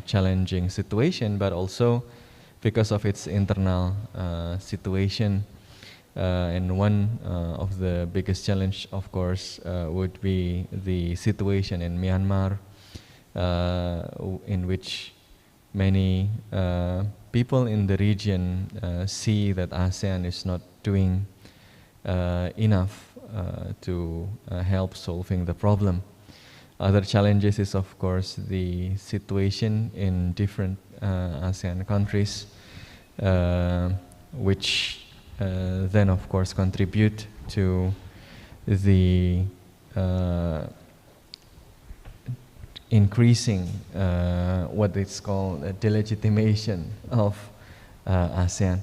challenging situation, but also because of its internal situation. And one of the biggest challenge, of course, would be the situation in Myanmar, in which many people in the region see that ASEAN is not doing enough to help solving the problem. Other challenges is, of course, the situation in different ASEAN countries, which then, of course, contribute to the increasing what is called a delegitimation of ASEAN.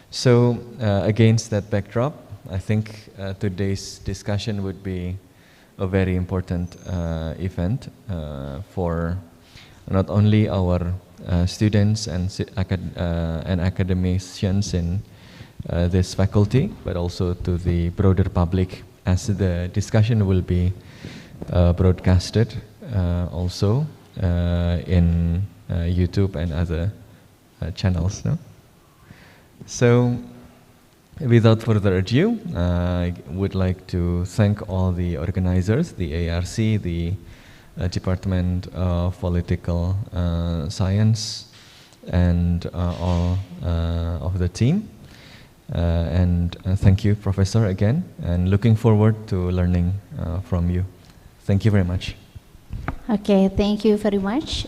So against that backdrop, I think today's discussion would be a very important event for not only our students and academicians in this faculty, but also to the broader public, as the discussion will be broadcasted also in YouTube and other channels. No? So, without further ado, I would like to thank all the organizers, the ARC, the Department of Political Science, and all of the team. And thank you, Professor, again, and looking forward to learning from you. Thank you very much. Okay, thank you very much,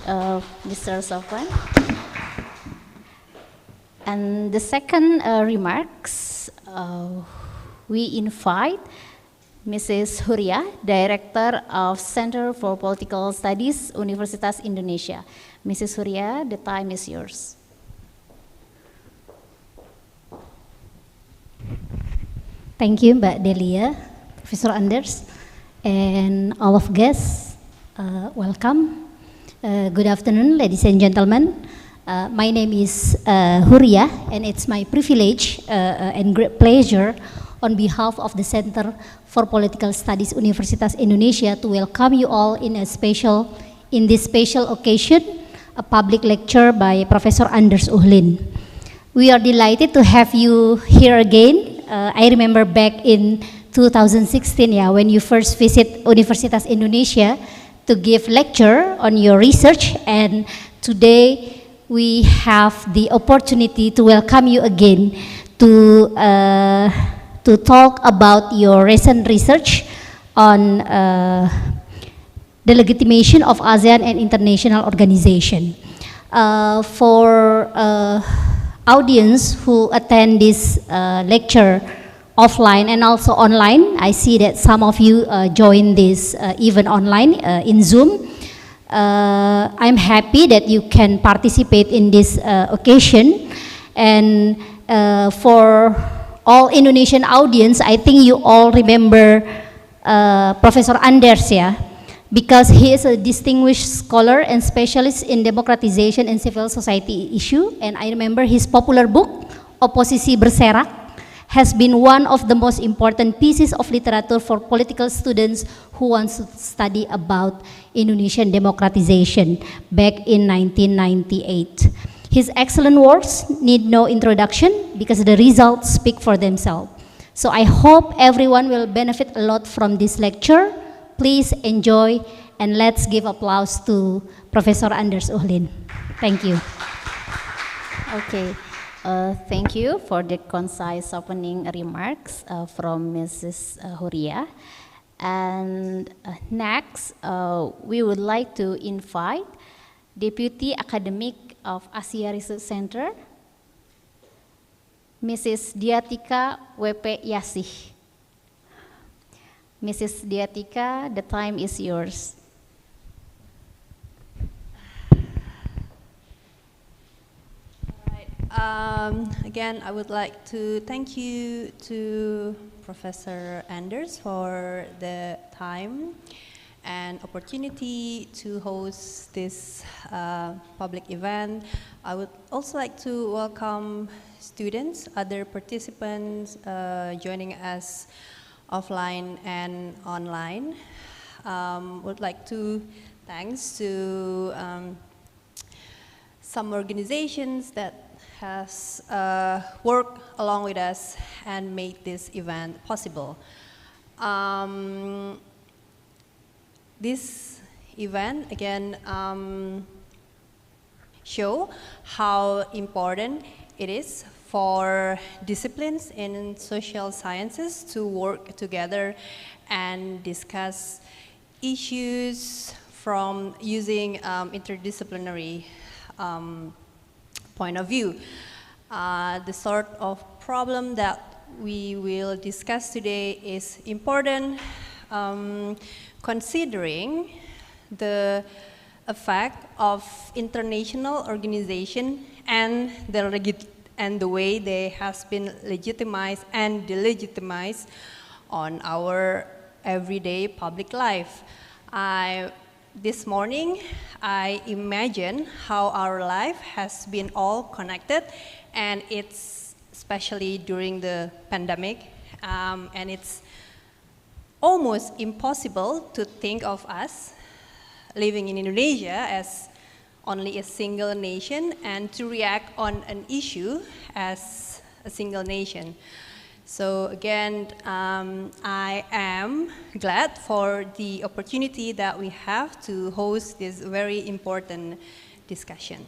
Mr. Sofwan. And the second remarks, we invite Mrs. Huria, Director of Center for Political Studies, Universitas Indonesia. Mrs. Huria, the time is yours. Thank you, Mbak Delia, Professor Anders, and all of guests. Welcome. Good afternoon, ladies and gentlemen. My name is Huria, and it's my privilege and great pleasure on behalf of the Center for Political Studies Universitas Indonesia to welcome you all in this special occasion, a public lecture by Professor Anders Uhlin. We are delighted to have you here again. I remember back in 2016, when you first visit Universitas Indonesia to give lecture on your research, and today we have the opportunity to welcome you again to talk about your recent research on the legitimation of ASEAN and international organization. For audience who attend this lecture offline and also online, I see that some of you join this even online in Zoom. I'm happy that you can participate in this occasion, and for all Indonesian audience, I think you all remember Professor Anders, because he is a distinguished scholar and specialist in democratization and civil society issue, and I remember his popular book, Oposisi Berserak, has been one of the most important pieces of literature for political students who want to study about Indonesian democratization back in 1998. His excellent works need no introduction because the results speak for themselves. So I hope everyone will benefit a lot from this lecture. Please enjoy, and let's give applause to Professor Anders Uhlin. Thank you. Okay. Thank you for the concise opening remarks from Mrs. Huria. And next, we would like to invite Deputy Academic of Asia Research Center, Mrs. Diatika W.P. Yasih. Mrs. Diatika, the time is yours. Again, I would like to thank you to Professor Anders for the time and opportunity to host this public event. I would also like to welcome students, other participants joining us offline and online. Would like to thanks to some organizations that has worked along with us and made this event possible. This event again show how important it is for disciplines in social sciences to work together and discuss issues from using interdisciplinary point of view. The sort of problem that we will discuss today is important considering the effect of international organization and the way they has been legitimized and delegitimized on our everyday public life. This morning, I imagine how our life has been all connected, and it's especially during the pandemic, and it's almost impossible to think of us living in Indonesia as only a single nation and to react on an issue as a single nation. So again, I am glad for the opportunity that we have to host this very important discussion.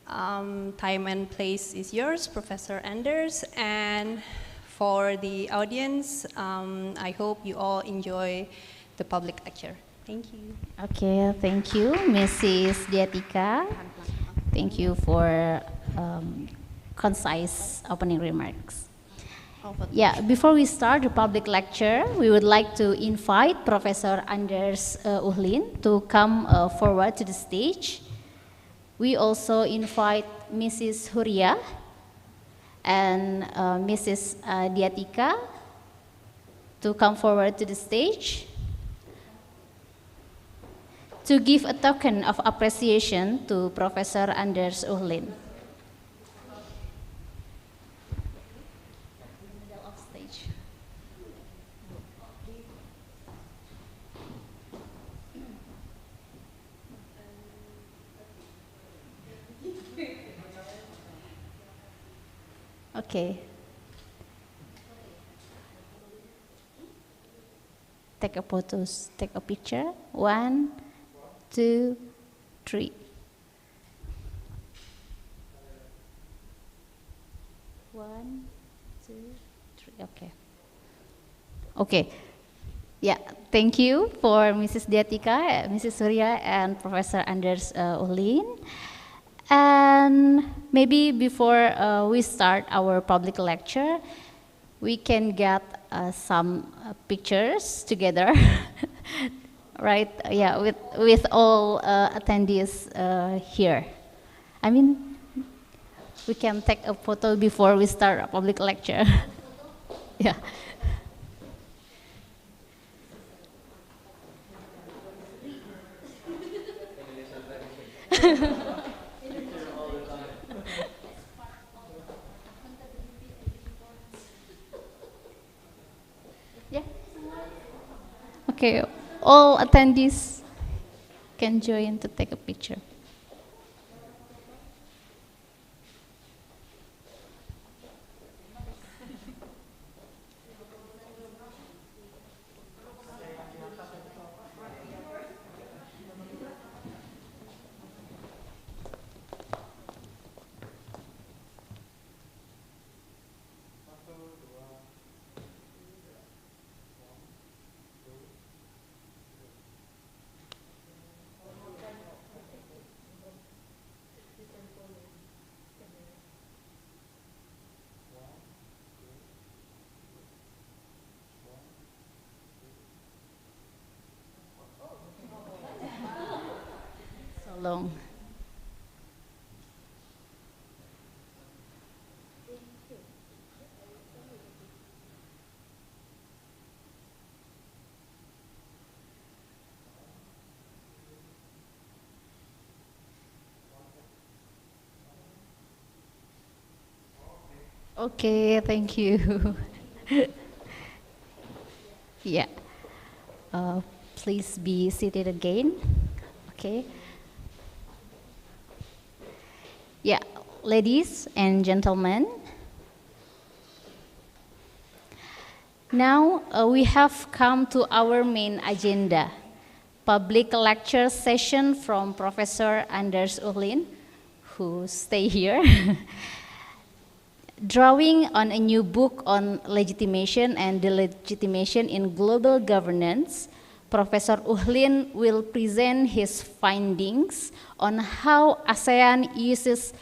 Time and place is yours, Professor Anders, and for the audience, I hope you all enjoy the public lecture. Thank you. Okay, thank you, Mrs. Diatika. Thank you for concise opening remarks. Yeah, before we start the public lecture, we would like to invite Professor Anders Uhlin to come forward to the stage. We also invite Mrs. Huria and Mrs. Diatika to come forward to the stage to give a token of appreciation to Professor Anders Uhlin. Okay. Take a photos, take a picture. 1, 2, 3. One, two, three. Okay. Okay. Yeah. Thank you for Mrs. Diatika, Mrs. Surya, and Professor Anders Uhlin. And maybe before we start our public lecture, we can get some pictures together, right? Yeah, with all attendees here. I mean, we can take a photo before we start a public lecture. Yeah. Yeah. Okay, all attendees can join to take a picture. Long. Okay, thank you. Yeah. Please be seated again. Okay. ladies and gentlemen, now we have come to our main agenda, public lecture session from Professor Anders Uhlin, who stay here. Drawing on a new book on legitimation and delegitimation in global governance, Professor Uhlin will present his findings on how ASEAN uses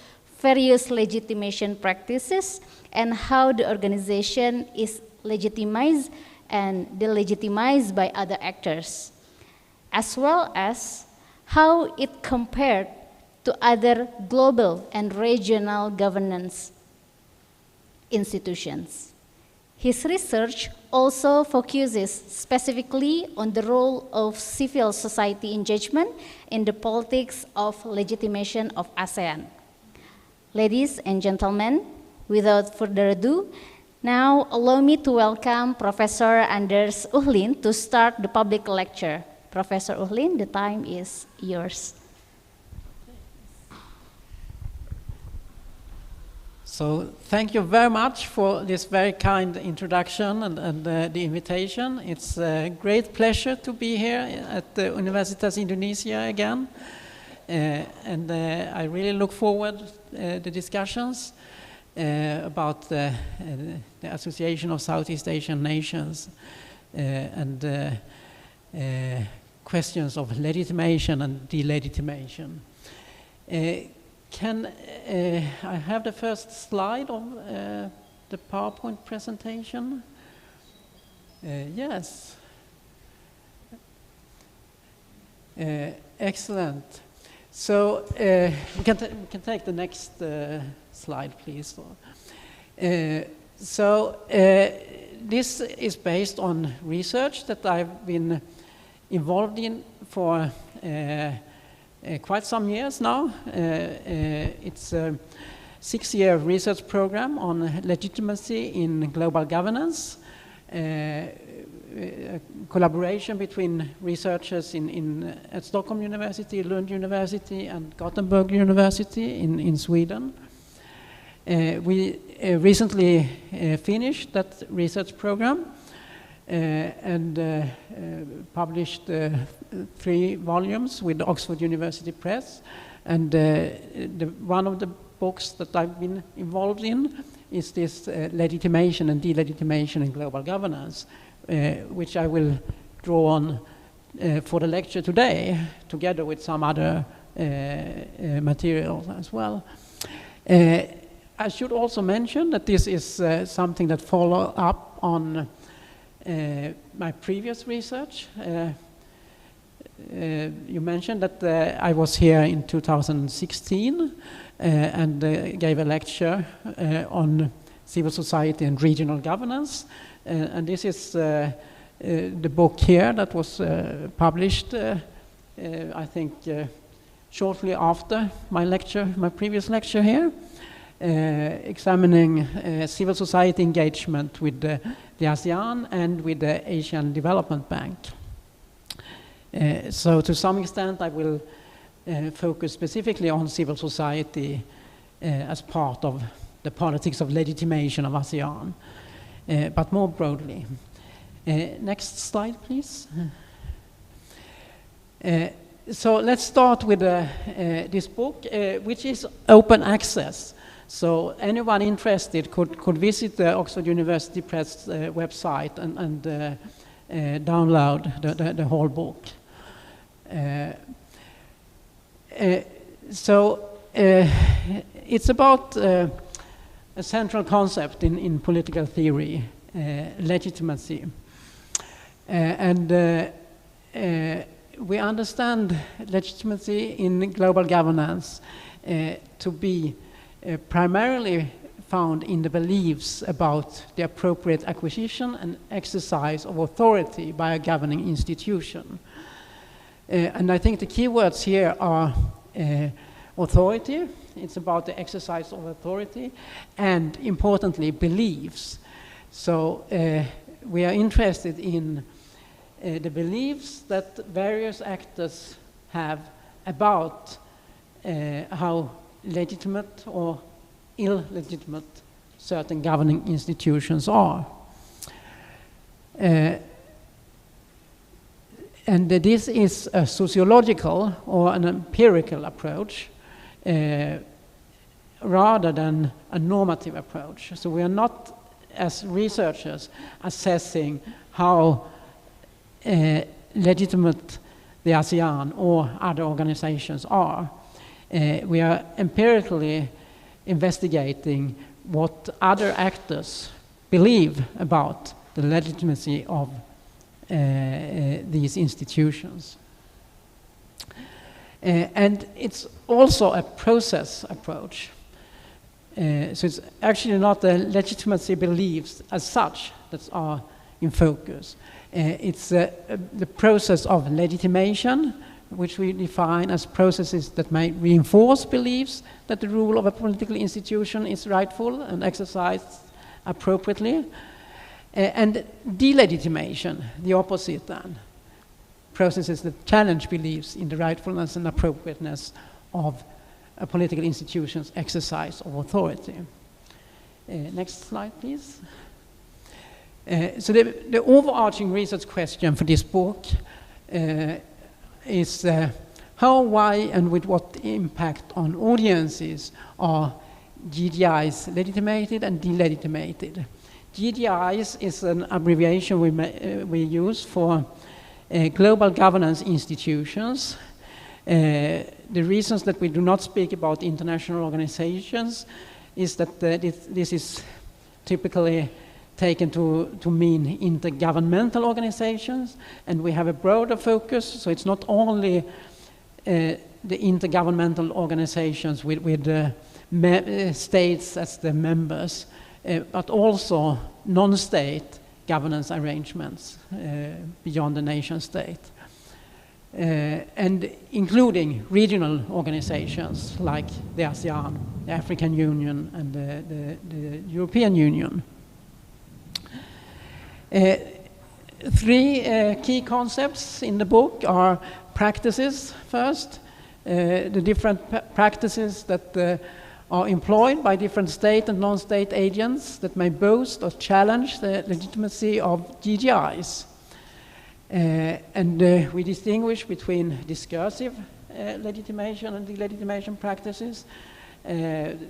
various legitimation practices and how the organization is legitimized and delegitimized by other actors, as well as how it compared to other global and regional governance institutions. His research also focuses specifically on the role of civil society engagement in the politics of legitimation of ASEAN. Ladies and gentlemen, without further ado, now allow me to welcome Professor Anders Uhlin to start the public lecture. Professor Uhlin, the time is yours. So thank you very much for this very kind introduction and the invitation. It's a great pleasure to be here at the Universitas Indonesia again. And I really look forward to the discussions about the Association of Southeast Asian Nations and questions of legitimation and delegitimation. Can I have the first slide of the PowerPoint presentation? Yes. Excellent. So we can take the next slide, please. This is based on research that I've been involved in for quite some years now. It's a 6-year research program on legitimacy in global governance, collaboration between researchers at Stockholm University, Lund University, and Gothenburg University in Sweden. We recently finished that research program and published 3 volumes with Oxford University Press. And one of the books that I've been involved in is this legitimation and delegitimation in global governance, which I will draw on for the lecture today, together with some other material as well. I should also mention that this is something that follows up on my previous research. You mentioned that I was here in 2016 and gave a lecture on civil society and regional governance. And this is the book here that was published, I think, shortly after my previous lecture here, examining civil society engagement with the ASEAN and with the Asian Development Bank. So to some extent I will focus specifically on civil society as part of the politics of legitimation of ASEAN, but more broadly. Next slide, please. So let's start with this book, which is open access. So anyone interested could visit the Oxford University Press website and download the whole book. It's about a central concept in political theory, legitimacy. We understand legitimacy in global governance to be primarily found in the beliefs about the appropriate acquisition and exercise of authority by a governing institution. And I think the key words here are authority. It's about the exercise of authority, and importantly, beliefs. So we are interested in the beliefs that various actors have about how legitimate or illegitimate certain governing institutions are. And this is a sociological or an empirical approach rather than a normative approach. So we are not, as researchers, assessing how legitimate the ASEAN or other organizations are. We are empirically investigating what other actors believe about the legitimacy of these institutions. And it's also a process approach. So it's actually not the legitimacy beliefs as such that are in focus. It's the process of legitimation, which we define as processes that may reinforce beliefs that the rule of a political institution is rightful and exercised appropriately. And delegitimation, the opposite then, processes that challenge beliefs in the rightfulness and appropriateness of a political institution's exercise of authority. Next slide, please. So the overarching research question for this book is how, why, and with what impact on audiences are GDIs legitimated and delegitimated. GDIs is an abbreviation we use for global governance institutions. The reasons that we do not speak about international organizations is that this is typically taken to mean intergovernmental organizations, and we have a broader focus, so it's not only the intergovernmental organizations with states as the members, but also non-state governance arrangements beyond the nation state. And including regional organizations like the ASEAN, the African Union, and the European Union. Three key concepts in the book are practices first, the different practices that are employed by different state and non-state agents that may boast or challenge the legitimacy of GDIs. And we distinguish between discursive legitimation and delegitimation practices,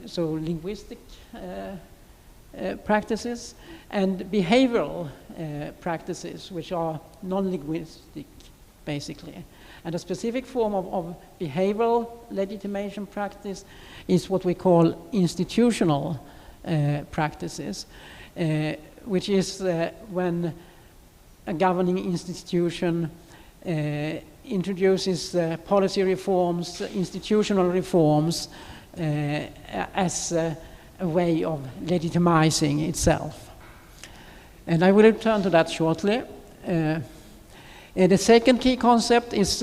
so linguistic practices, and behavioral practices, which are non-linguistic, basically. And a specific form of behavioral legitimation practice is what we call institutional practices, which is when a governing institution introduces policy reforms, institutional reforms, as a way of legitimizing itself. And I will return to that shortly. The second key concept is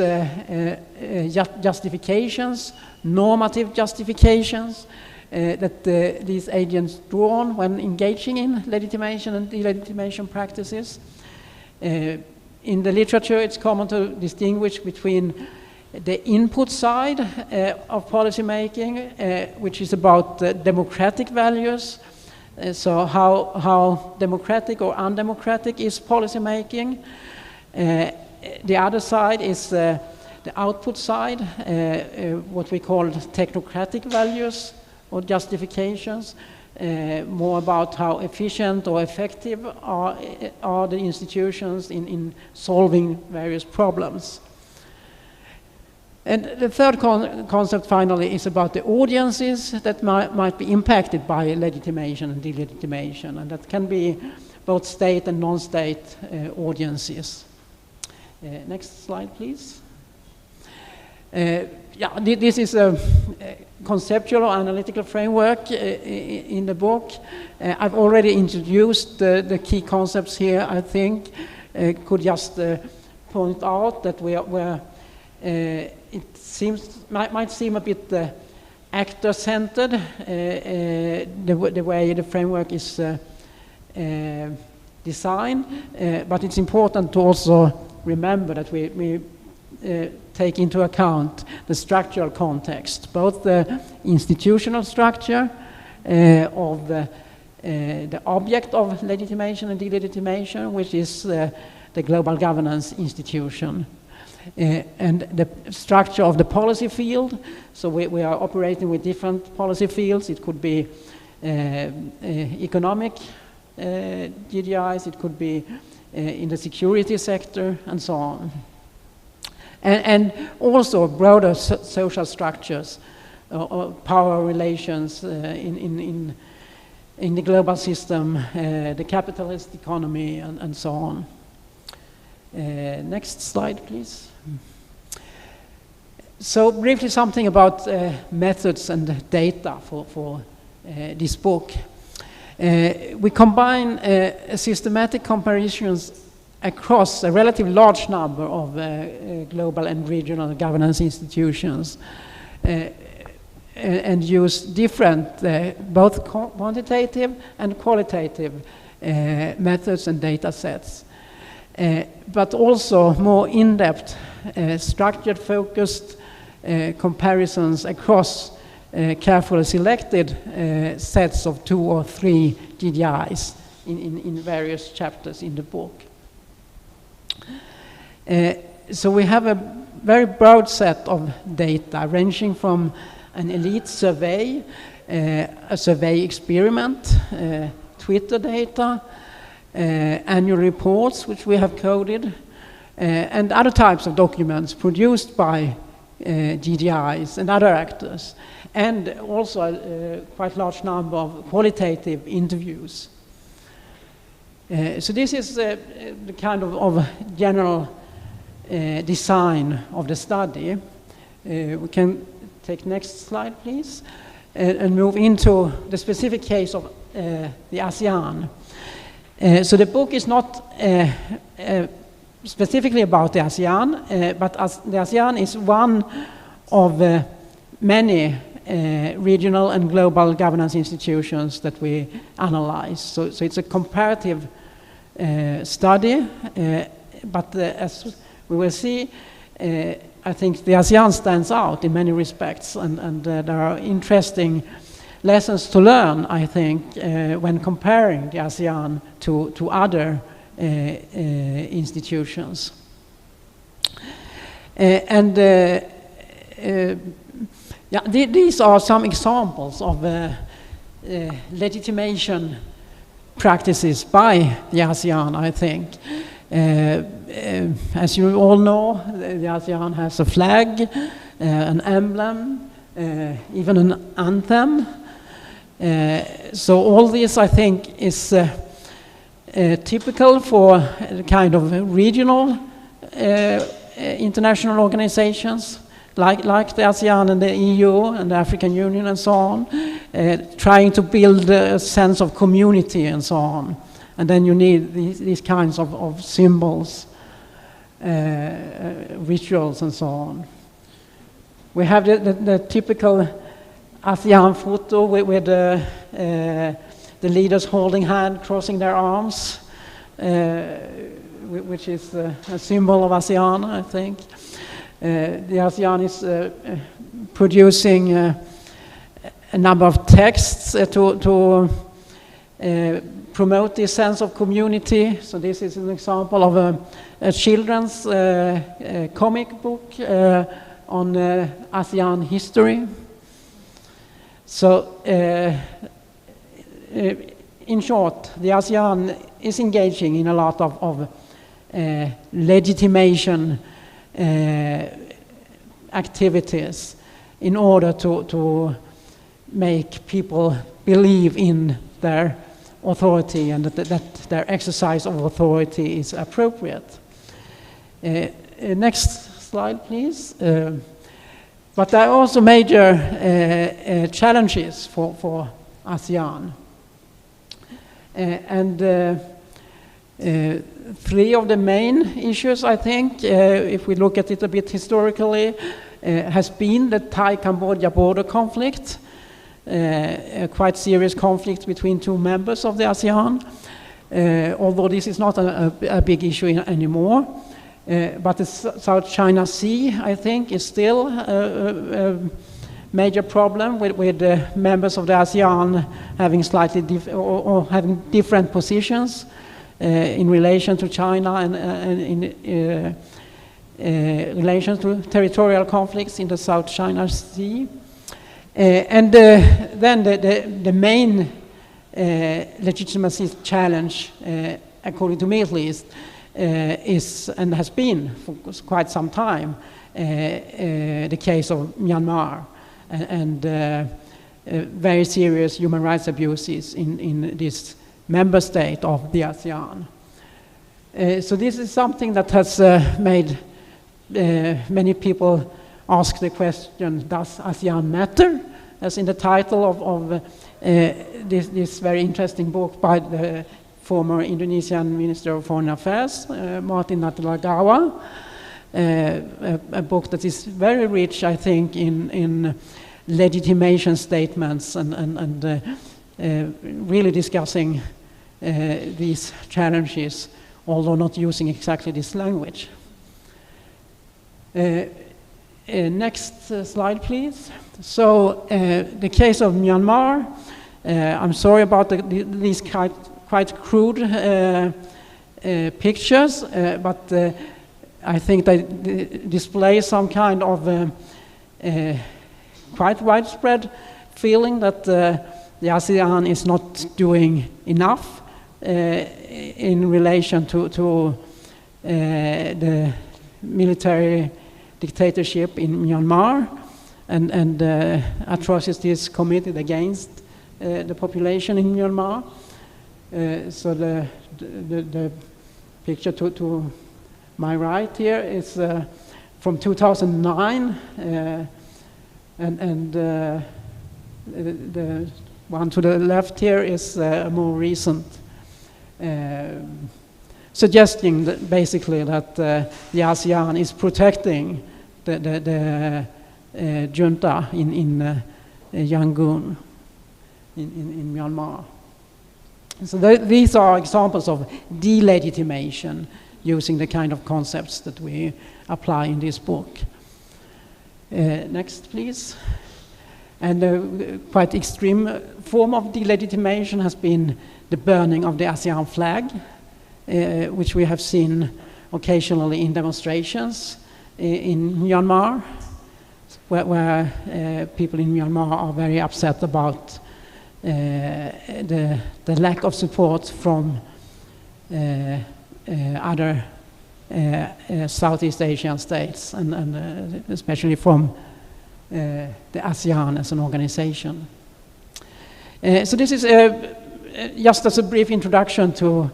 justifications, normative justifications that these agents draw on when engaging in legitimation and delegitimation practices. In the literature, it's common to distinguish between the input side of policy making, which is about democratic values, so how democratic or undemocratic is policy making. The other side is the output side, what we call technocratic values or justifications, more about how efficient or effective are the institutions in solving various problems. And the third concept, finally, is about the audiences that might be impacted by legitimation and delegitimation, and that can be both state and non-state audiences. Next slide, please. Yeah, this is a conceptual or analytical framework in the book. I've already introduced the key concepts here, I think. Could just point out that it might seem a bit actor-centered, the way the framework is designed, but it's important to also remember that we take into account the structural context, both the institutional structure of the object of legitimation and delegitimation, which is the global governance institution. And the structure of the policy field, so we are operating with different policy fields. It could be economic GDIs, it could be in the security sector, and so on. And also broader social structures, power relations in the global system, the capitalist economy, and so on. Next slide, please. So briefly something about methods and data for this book. We combine systematic comparisons across a relatively large number of global and regional governance institutions and use different, both quantitative and qualitative methods and data sets. But also more in-depth, structured, focused comparisons across carefully selected sets of 2 or 3 GDIs in various chapters in the book. So we have a very broad set of data ranging from an elite survey, a survey experiment, Twitter data, annual reports which we have coded, and other types of documents produced by GDIs and other actors, and also a quite large number of qualitative interviews. So this is the kind of general design of the study. We can take next slide, please, and move into the specific case of the ASEAN. So the book is not specifically about the ASEAN, but the ASEAN is one of many regional and global governance institutions that we analyze. So it's a comparative study, but as we will see, I think the ASEAN stands out in many respects, and there are interesting lessons to learn, I think, when comparing the ASEAN to other institutions. Yeah, these are some examples of legitimation practices by the ASEAN, I think. As you all know, the ASEAN has a flag, an emblem, even an anthem. So all this, I think, is typical for the kind of regional international organizations like the ASEAN and the EU and the African Union and so on, trying to build a sense of community and so on. And then you need these kinds of symbols, rituals and so on. We have the typical ASEAN photo with the leaders holding hands, crossing their arms, which is a symbol of ASEAN, I think. The ASEAN is producing a number of texts to promote this sense of community. So this is an example of a children's comic book on ASEAN history. So in short, the ASEAN is engaging in a lot of legitimation activities in order to make people believe in their authority and that their exercise of authority is appropriate. Next slide, please. But there are also major challenges for ASEAN. Three of the main issues, I think, if we look at it a bit historically, has been the Thai-Cambodia border conflict, a quite serious conflict between two members of the ASEAN, although this is not a big issue anymore. But the South China Sea, I think, is still a major problem with members of the ASEAN having slightly or having different positions in relation to China and in relation to territorial conflicts in the South China Sea. And then the main legitimacy challenge, according to me at least, is and has been for quite some time the case of Myanmar and very serious human rights abuses in this member state of the ASEAN. So this is something that has made many people ask the question, does ASEAN matter? As in the title of this very interesting book by the former Indonesian Minister of Foreign Affairs, Martin Natalegawa, a book that is very rich, I think, in legitimation statements and really discussing these challenges, although not using exactly this language. Next slide, please. So the case of Myanmar, I'm sorry about these quite crude pictures, but I think they display some kind of quite widespread feeling that the ASEAN is not doing enough in relation to the military dictatorship in Myanmar and atrocities committed against the population in Myanmar. So the picture to my right here is from 2009, and the one to the left here is a more recent, suggesting that basically that the ASEAN is protecting the junta in Yangon in Myanmar. So these are examples of delegitimation using the kind of concepts that we apply in this book. Next, please. And a quite extreme form of delegitimation has been the burning of the ASEAN flag, which we have seen occasionally in demonstrations in Myanmar, where people in Myanmar are very upset about the lack of support from other Southeast Asian states, and especially from the ASEAN as an organization. So this is just as a brief introduction to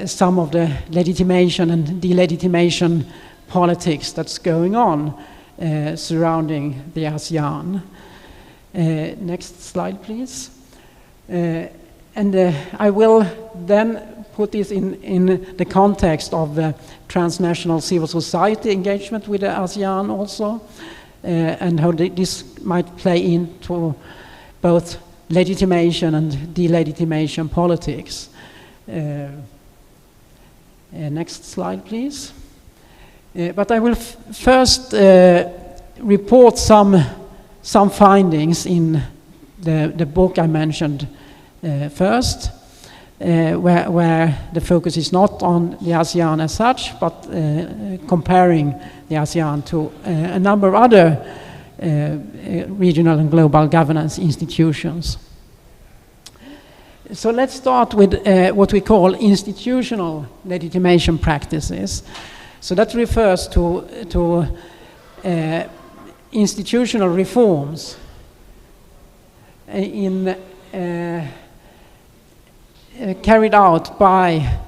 some of the legitimation and delegitimation politics that's going on surrounding the ASEAN. Next slide, please. And I will then put this in the context of the transnational civil society engagement with the ASEAN also, and how this might play into both legitimation and delegitimation politics. Next slide, please. But I will first report some findings in the book I mentioned first, where the focus is not on the ASEAN as such, but comparing the ASEAN to a number of other regional and global governance institutions. So let's start with what we call institutional legitimation practices. So that refers to institutional reforms carried out by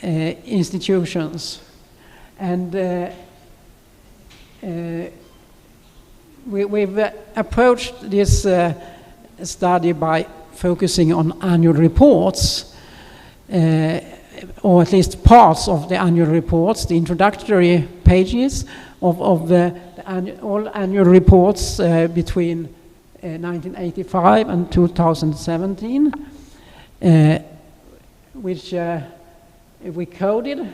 institutions, and we've approached this study by focusing on annual reports, or at least parts of the annual reports, the introductory pages of all annual reports between 1985 and 2017, which we coded,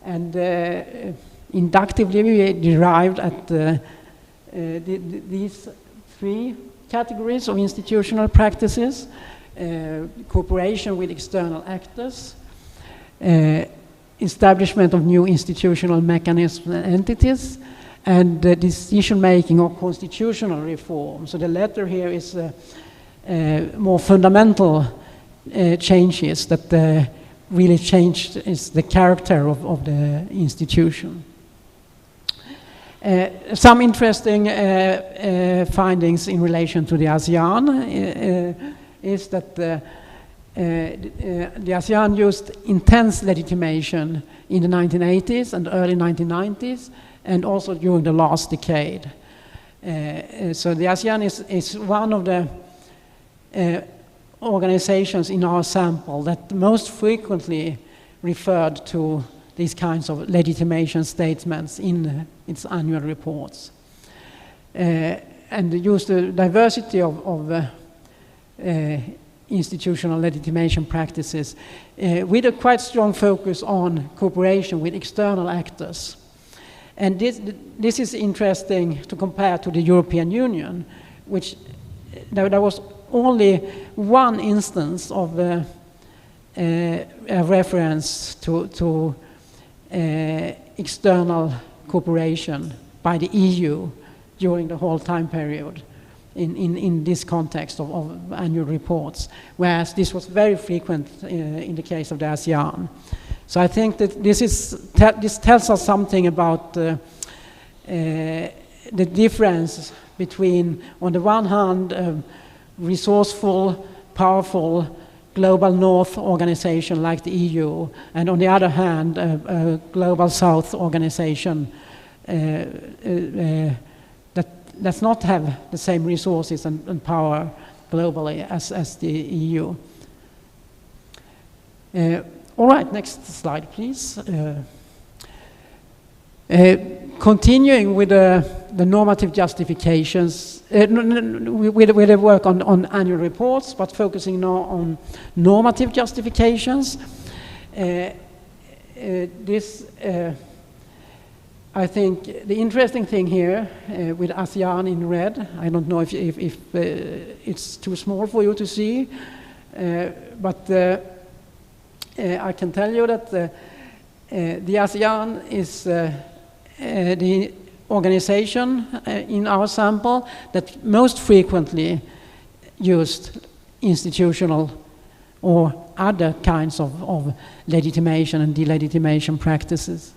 and inductively we derived at these three categories of institutional practices: cooperation with external actors, establishment of new institutional mechanisms and entities, and decision-making or constitutional reform. So the latter here is more fundamental changes that really changed is the character of the institution. Some interesting findings in relation to the ASEAN is that the ASEAN used intense legitimation in the 1980s and early 1990s, and also during the last decade. So the ASEAN is one of the organizations in our sample that most frequently referred to these kinds of legitimation statements in its annual reports. And used a diversity of institutional legitimation practices with a quite strong focus on cooperation with external actors. And this is interesting to compare to the European Union, which there was only one instance of a reference to external cooperation by the EU during the whole time period in this context of annual reports, whereas this was very frequent in the case of the ASEAN. So I think that this tells us something about the difference between, on the one hand, a resourceful, powerful, global north organization like the EU, and on the other hand, a global south organization that does not have the same resources and power globally as the EU. All right, next slide, please. Continuing with the normative justifications, with the work on annual reports, but focusing now on normative justifications. I think the interesting thing here with ASEAN in red, I don't know if it's too small for you to see, but I can tell you that the ASEAN is the organization in our sample that most frequently used institutional or other kinds of legitimation and delegitimation practices.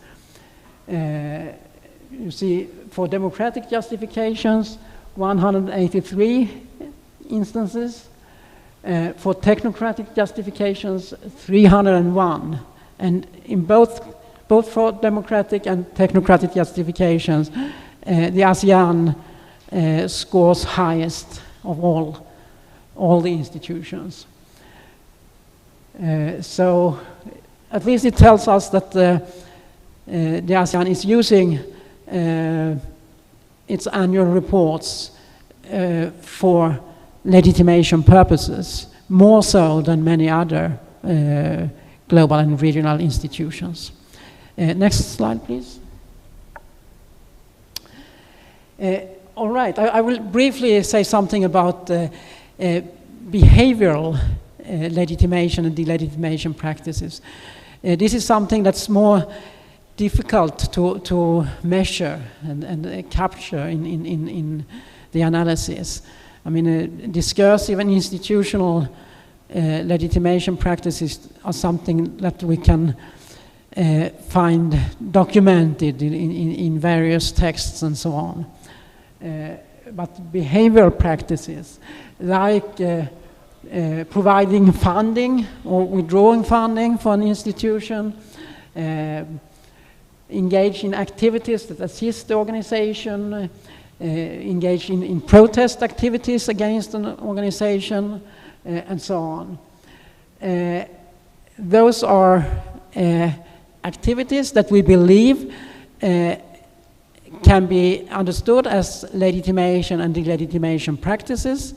You see, for democratic justifications, 183 instances. For technocratic justifications, 301. And in both for democratic and technocratic justifications, the ASEAN scores highest of all the institutions. So at least it tells us that the ASEAN is using its annual reports for legitimation purposes, more so than many other global and regional institutions. Next slide, please. All right, I will briefly say something about behavioral legitimation and delegitimation practices. This is something that's more difficult to measure and capture in the analysis. I mean, discursive and institutional legitimation practices are something that we can find documented in various texts and so on. But behavioral practices, like providing funding or withdrawing funding for an institution, engage in activities that assist the organization, engage in protest activities against an organization, and so on. Those are activities that we believe can be understood as legitimation and delegitimation practices,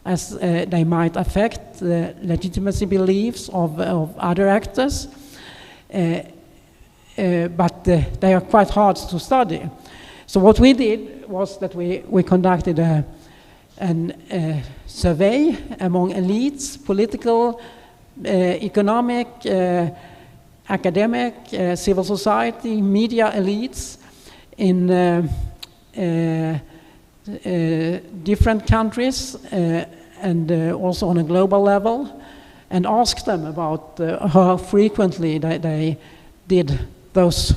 as they might affect the legitimacy beliefs of other actors, but they are quite hard to study. So what we did was that we conducted a survey among elites, political, economic, academic, civil society, media elites in different countries and also on a global level, and asked them about how frequently they did those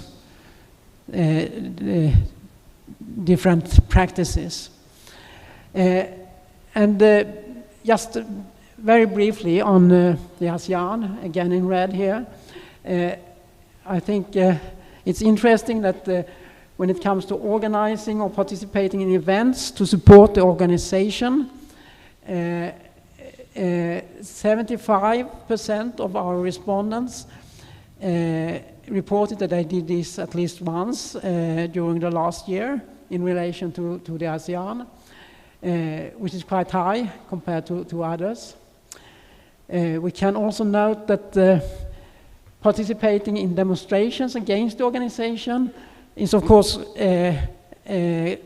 different practices. Just very briefly on the ASEAN, again in red here, I think it's interesting that when it comes to organizing or participating in events to support the organization, 75% of our respondents reported that they did this at least once during the last year in relation to the ASEAN, which is quite high compared to others. We can also note that participating in demonstrations against the organization is of course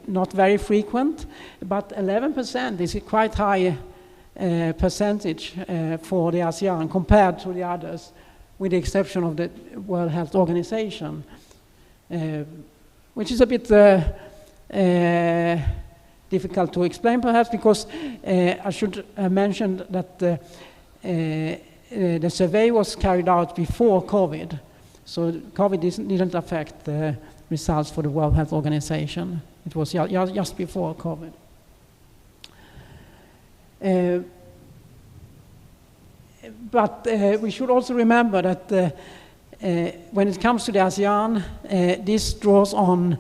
not very frequent, but 11% is a quite high percentage for the ASEAN compared to the others, with the exception of the World Health Organization, which is a bit difficult to explain perhaps, because I should have mentioned that the survey was carried out before COVID, so COVID didn't affect the results for the World Health Organization. It was just before COVID. But we should also remember that when it comes to the ASEAN, this draws on,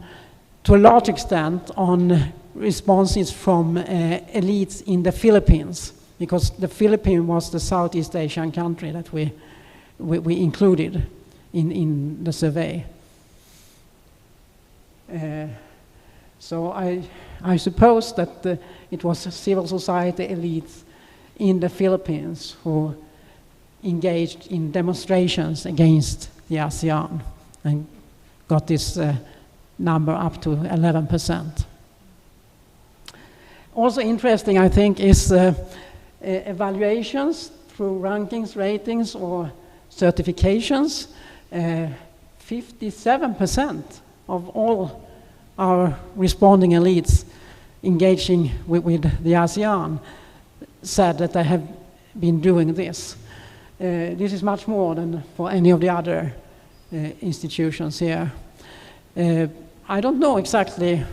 to a large extent, on responses from elites in the Philippines, because the Philippines was the Southeast Asian country that we included in the survey. So I suppose that it was civil society elites in the Philippines who engaged in demonstrations against the ASEAN and got this number up to 11%. Also interesting, I think, is evaluations through rankings, ratings, or certifications. 57% of all our responding elites engaging with the ASEAN said that they have been doing this. This is much more than for any of the other institutions here. I don't know exactly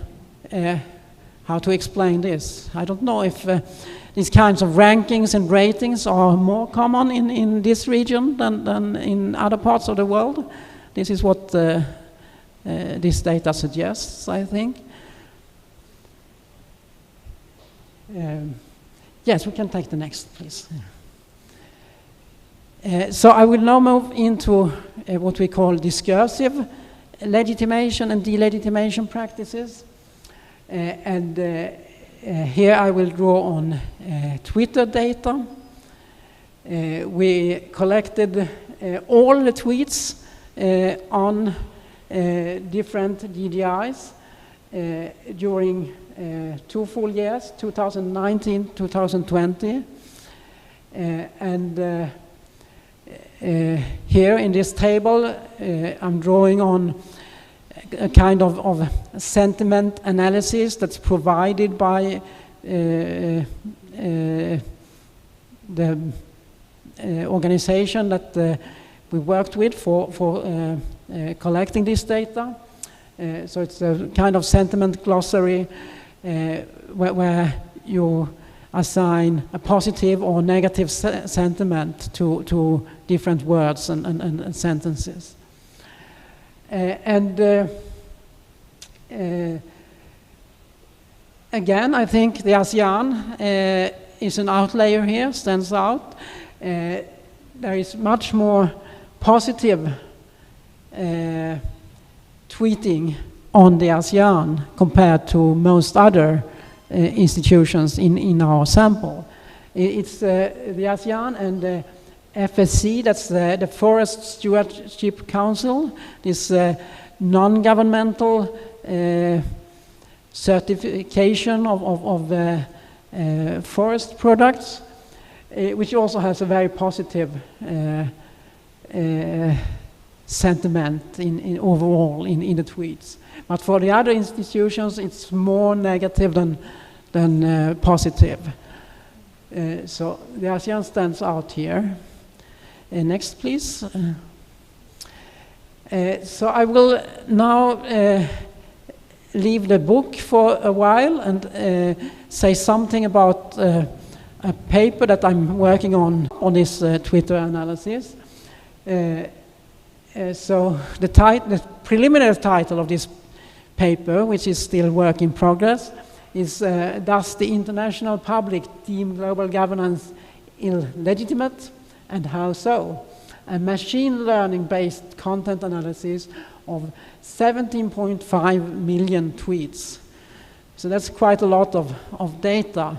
how to explain this. I don't know if these kinds of rankings and ratings are more common in this region than in other parts of the world. This is what this data suggests, I think. Yes, we can take the next, please. So I will now move into what we call discursive legitimation and delegitimation practices. Here I will draw on Twitter data. We collected all the tweets on different DDIs during 2 full years, 2019, 2020. Here in this table, I'm drawing on a kind of sentiment analysis that's provided by the organization that we worked with for collecting this data. So it's a kind of sentiment glossary where you assign a positive or negative sentiment to different words and sentences. Again, I think the ASEAN is an outlier here, stands out. There is much more positive tweeting on the ASEAN compared to most other institutions in our sample. It's the ASEAN and the FSC, that's the Forest Stewardship Council, this non-governmental certification of forest products, which also has a very positive sentiment overall in the tweets. But for the other institutions, it's more negative than positive. So the ASEAN stands out here. Next, please. So I will now leave the book for a while and say something about a paper that I'm working on this Twitter analysis. So the preliminary title of this paper, which is still work in progress, is Does the International Public Deem Global Governance Illegitimate, and How So? A machine learning-based content analysis of 17.5 million tweets. So that's quite a lot of data.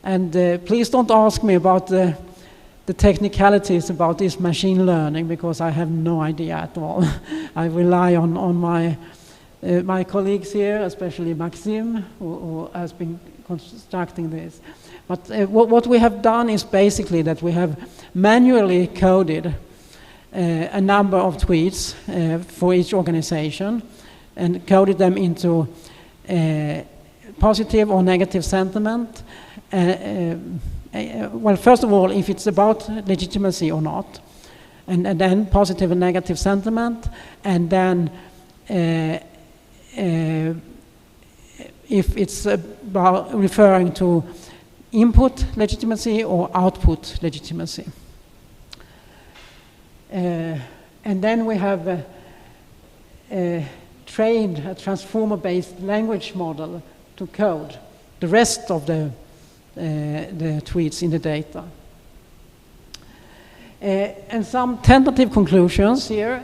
And please don't ask me about the technicalities about this machine learning, because I have no idea at all. I rely on my colleagues here, especially Maxime, who has been constructing this. But what we have done is basically that we have manually coded a number of tweets for each organization and coded them into positive or negative sentiment. Well, first of all, if it's about legitimacy or not, and then positive and negative sentiment, and then if it's about referring to input legitimacy or output legitimacy. And then we have trained a transformer-based language model to code the rest of the tweets in the data. And some tentative conclusions here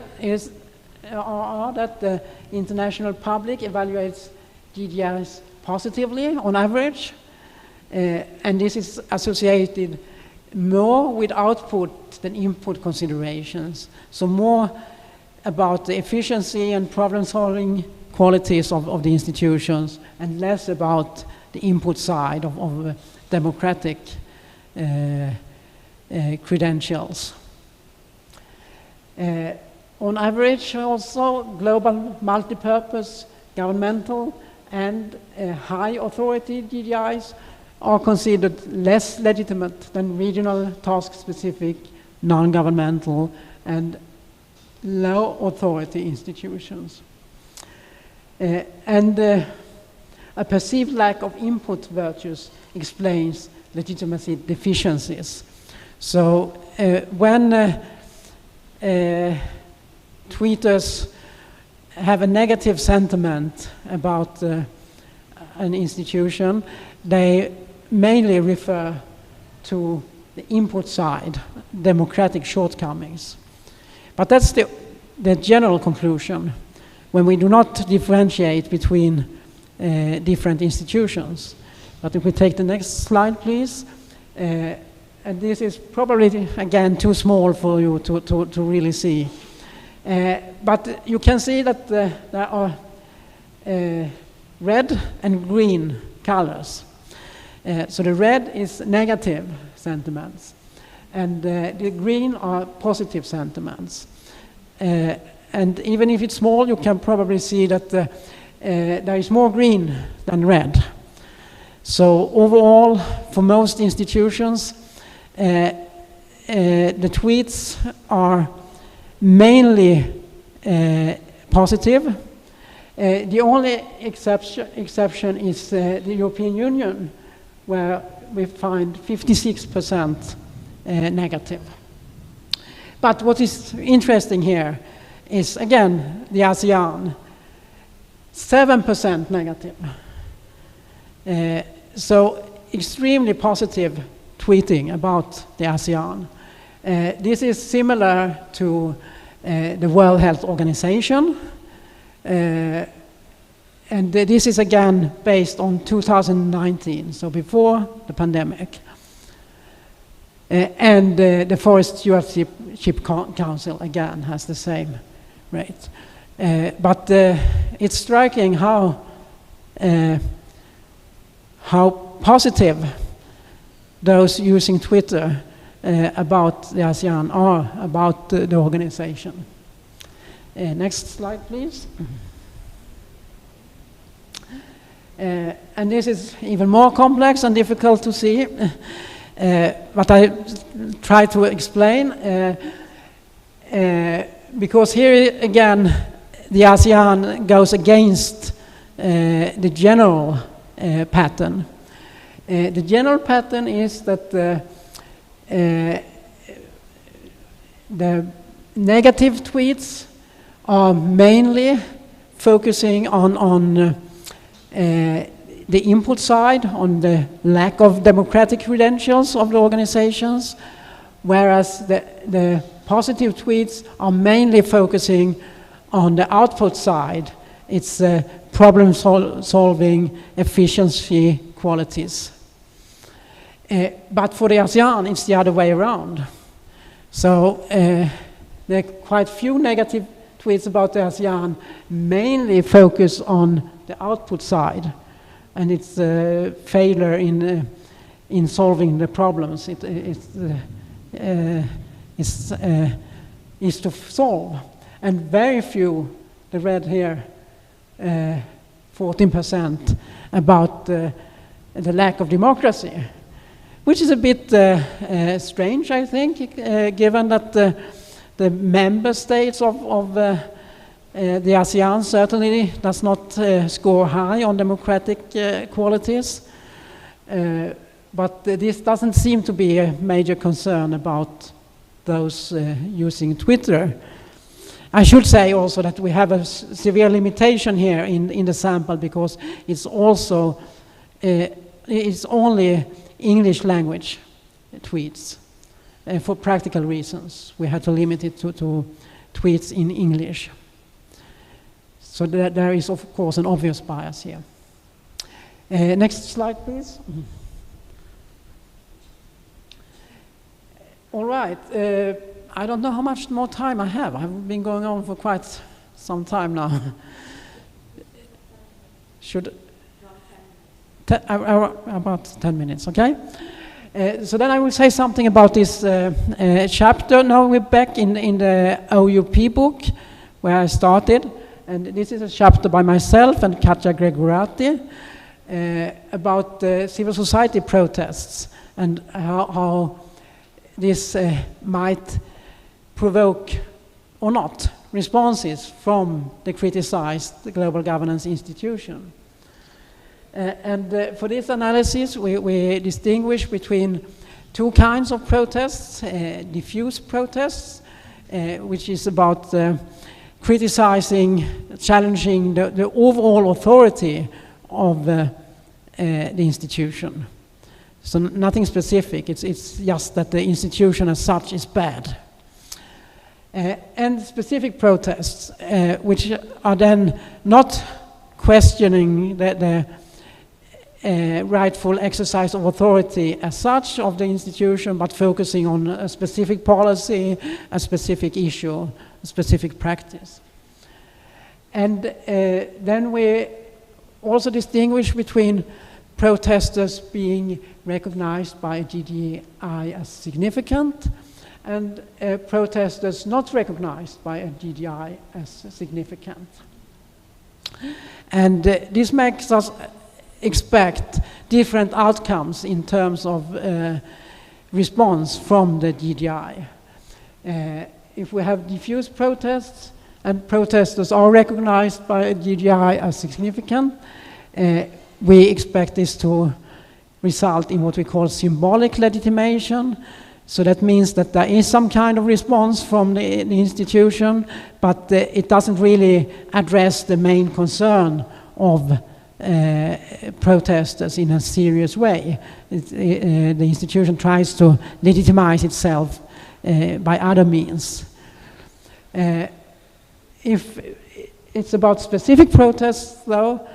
are that the international public evaluates GDIs positively on average, and this is associated more with output than input considerations. So more about the efficiency and problem-solving qualities of the institutions, and less about the input side of democratic credentials. On average, also, global multipurpose, governmental, and high authority GDIs are considered less legitimate than regional, task-specific, non-governmental, and low authority institutions. And a perceived lack of input virtues explains legitimacy deficiencies. So when tweeters have a negative sentiment about an institution, they mainly refer to the input side, democratic shortcomings. But that's the general conclusion when we do not differentiate between different institutions. But if we take the next slide, please. And this is probably, again, too small for you to really see. But you can see that there are red and green colors. So the red is negative sentiments, and the green are positive sentiments. And even if it's small, you can probably see that there is more green than red. So overall, for most institutions, the tweets are mainly positive. The only exception is the European Union, where we find 56% negative. But what is interesting here is, again, the ASEAN, 7% negative. So extremely positive tweeting about the ASEAN. This is similar to the World Health Organization, and this is again based on 2019, so before the pandemic. And the Forest Stewardship Council again has the same rate. But it's striking how how positive those using Twitter about the ASEAN are, about the organization. Next slide, please. And this is even more complex and difficult to see, but I try to explain, because here again the ASEAN goes against the general pattern. The general pattern is that the negative tweets are mainly focusing on the input side, on the lack of democratic credentials of the organizations, whereas the positive tweets are mainly focusing on the output side. It's problem-solving, efficiency qualities. But for the ASEAN, it's the other way around. So there are quite few negative tweets about the ASEAN, mainly focus on the output side, and it's a failure in solving the problems is to solve. And very few, the red here, 14%, about the lack of democracy, which is a bit strange, I think, given that the member states of the ASEAN certainly does not score high on democratic qualities. But this doesn't seem to be a major concern about those using Twitter. I should say also that we have a severe limitation here in the sample, because it's also it's only English language tweets. For practical reasons, we had to limit it to tweets in English. So there is, of course, an obvious bias here. Next slide, please. All right. I don't know how much more time I have. I've been going on for quite some time now. Should about 10 minutes, okay? So then I will say something about this chapter. Now we're back in the OUP book, where I started. And this is a chapter by myself and Katja Gregorati about civil society protests and how this might provoke or not responses from the criticized global governance institution. For this analysis, we distinguish between two kinds of protests: diffuse protests, which is about criticizing, challenging the overall authority of the institution. So nothing specific, it's just that the institution as such is bad. And specific protests, which are then not questioning the rightful exercise of authority as such of the institution, but focusing on a specific policy, a specific issue, a specific practice. And then we also distinguish between protesters being recognized by GDI as significant and protesters not recognized by a GDI as significant. And this makes us expect different outcomes in terms of response from the GDI. If we have diffuse protests and protesters are recognized by a GDI as significant, we expect this to result in what we call symbolic legitimation. So that means that there is some kind of response from the institution, but it doesn't really address the main concern of protesters in a serious way. The institution tries to legitimize itself by other means. If it's about specific protests, though,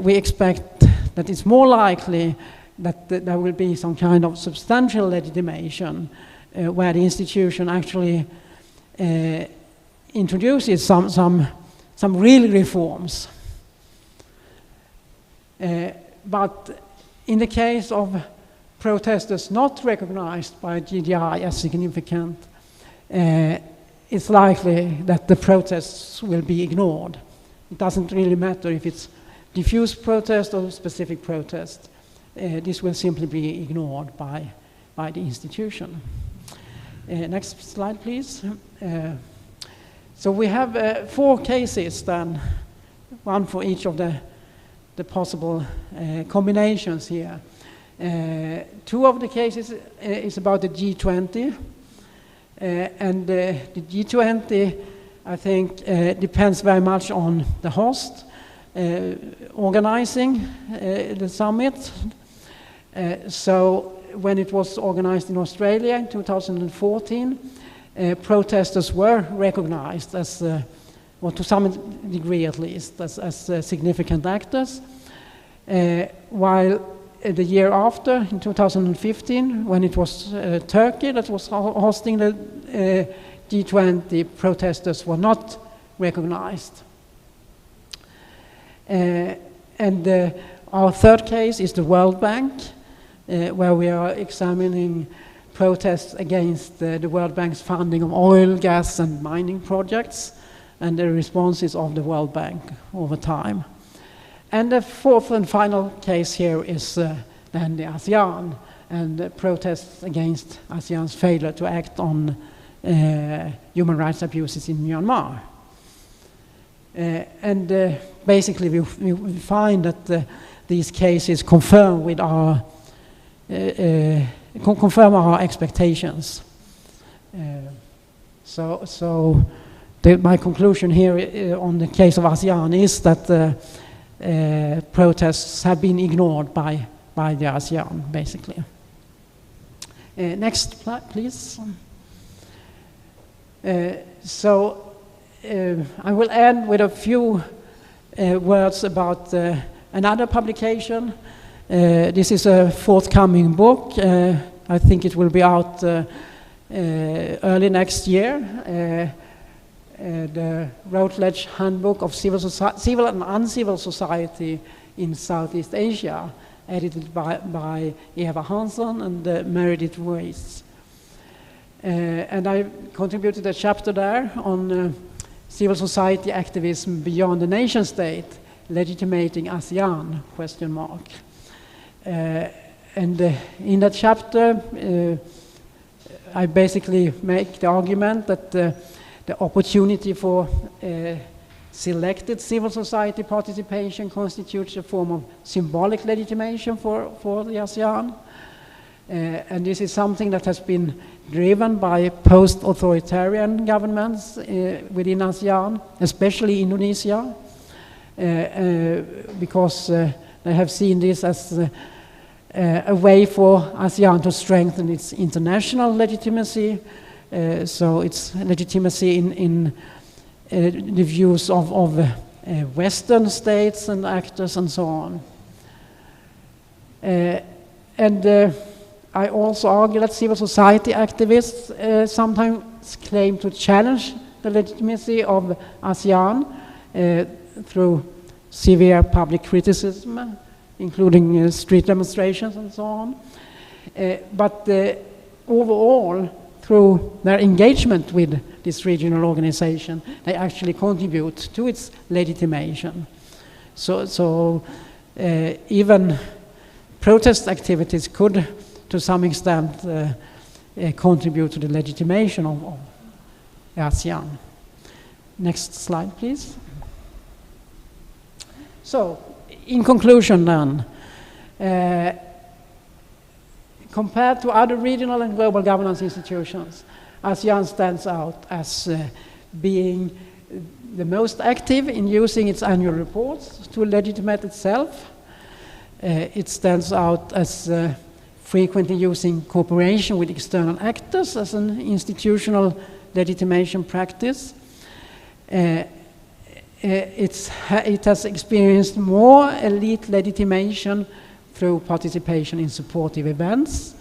we expect that it's more likely that there will be some kind of substantial legitimation where the institution actually introduces some real reforms. But in the case of protesters not recognized by GDI as significant, it's likely that the protests will be ignored. It doesn't really matter if it's diffuse protest or specific protest. This will simply be ignored by the institution. Next slide, please. So we have 4 cases then, one for each of the possible combinations here. 2 of the cases is about the G20, and the G20, I think, depends very much on the host organizing the summit. So when it was organized in Australia in 2014, protesters were recognized as, or to some degree at least, as significant actors, while the year after, in 2015, when it was Turkey that was hosting the G20, protesters were not recognized. And our third case is the World Bank, where we are examining protests against the World Bank's funding of oil, gas, and mining projects, and the responses of the World Bank over time. And the fourth and final case here is then the ASEAN, and the protests against ASEAN's failure to act on human rights abuses in Myanmar. Basically we find that these cases confirm with our confirm our expectations. My conclusion here on the case of ASEAN is that protests have been ignored by the ASEAN, basically. Next, please. I will end with a few words about another publication. This is a forthcoming book. I think it will be out early next year. The Routledge Handbook of Civil and Uncivil Society in Southeast Asia, edited by Eva Hansson and Meredith Weiss. And I contributed a chapter there on civil society activism beyond the nation state, legitimating ASEAN, ? In that chapter, I basically make the argument that the opportunity for selected civil society participation constitutes a form of symbolic legitimation for the ASEAN. And this is something that has been driven by post-authoritarian governments within ASEAN, especially Indonesia, because they have seen this as a way for ASEAN to strengthen its international legitimacy, so its legitimacy in the views of Western states and actors and so on. I also argue that civil society activists sometimes claim to challenge the legitimacy of ASEAN through severe public criticism, including street demonstrations and so on. But overall, through their engagement with this regional organization, they actually contribute to its legitimation. So even protest activities could, to some extent, contribute to the legitimation of ASEAN. Next slide, please. So, in conclusion then, compared to other regional and global governance institutions, ASEAN stands out as being the most active in using its annual reports to legitimate itself. It stands out as frequently using cooperation with external actors as an institutional legitimation practice. It has experienced more elite legitimation through participation in supportive events.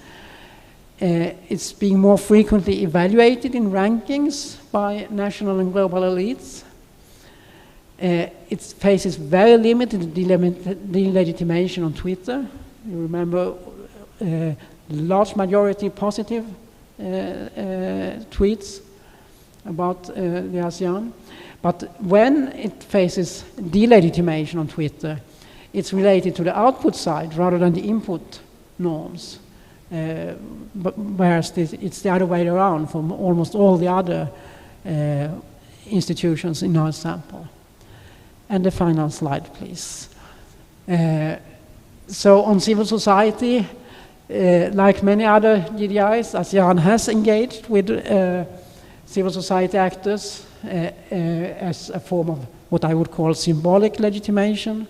It's being more frequently evaluated in rankings by national and global elites. it faces very limited delegitimation on Twitter. You remember large majority positive tweets about the ASEAN. But when it faces delegitimation on Twitter, it's related to the output side rather than the input norms. Whereas it's the other way around for almost all the other institutions in our sample. And the final slide, please. So on civil society, like many other GDIs, ASEAN has engaged with civil society actors as a form of what I would call symbolic legitimation.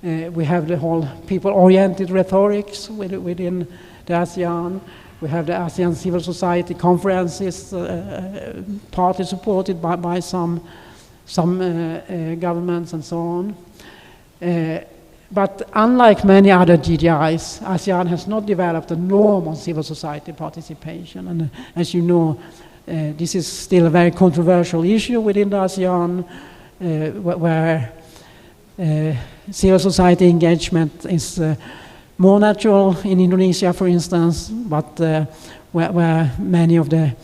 We have the whole people-oriented rhetorics within the ASEAN. We have the ASEAN civil society conferences, partly supported by some governments and so on. But unlike many other GDIs, ASEAN has not developed a norm on civil society participation. And as you know, this is still a very controversial issue within the ASEAN, where civil society engagement is more natural in Indonesia, for instance, but where many of the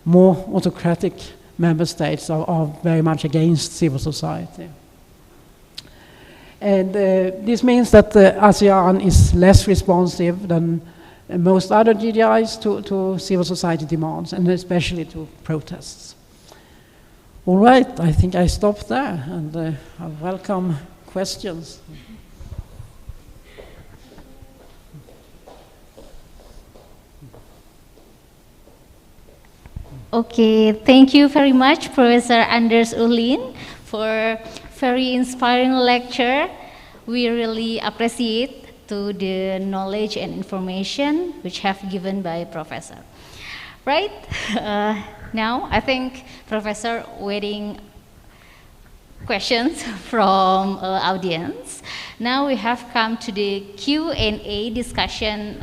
more autocratic member states are very much against civil society. And this means that ASEAN is less responsive than most other GDIs to civil society demands, and especially to protests. All right, I think I stop there, and I welcome questions. Okay, thank you very much, Professor Anders Uhlin, for very inspiring lecture. We really appreciate to the knowledge and information which have given by Professor. Right, now I think Professor waiting questions from audience. Now we have come to the Q&A discussion,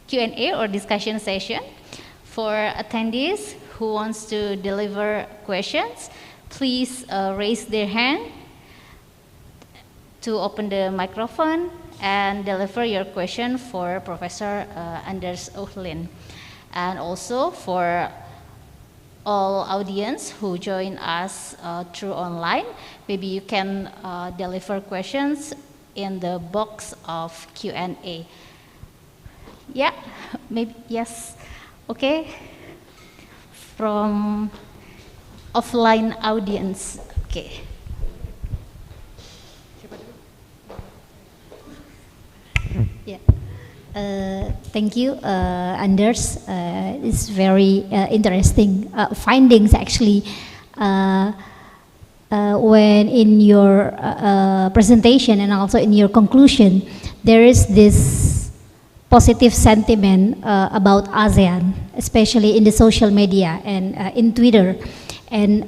Q&A or discussion session. For attendees who wants to deliver questions, please raise their hand to open the microphone and deliver your question for Professor Anders Uhlin. And also for all audience who join us through online, maybe you can deliver questions in the box of Q&A. Yeah, maybe, yes. Okay, from offline audience. Okay. Yeah. Thank you, Anders. It's very interesting findings actually. When in your presentation and also in your conclusion, there is this positive sentiment about ASEAN, especially in the social media and in Twitter, and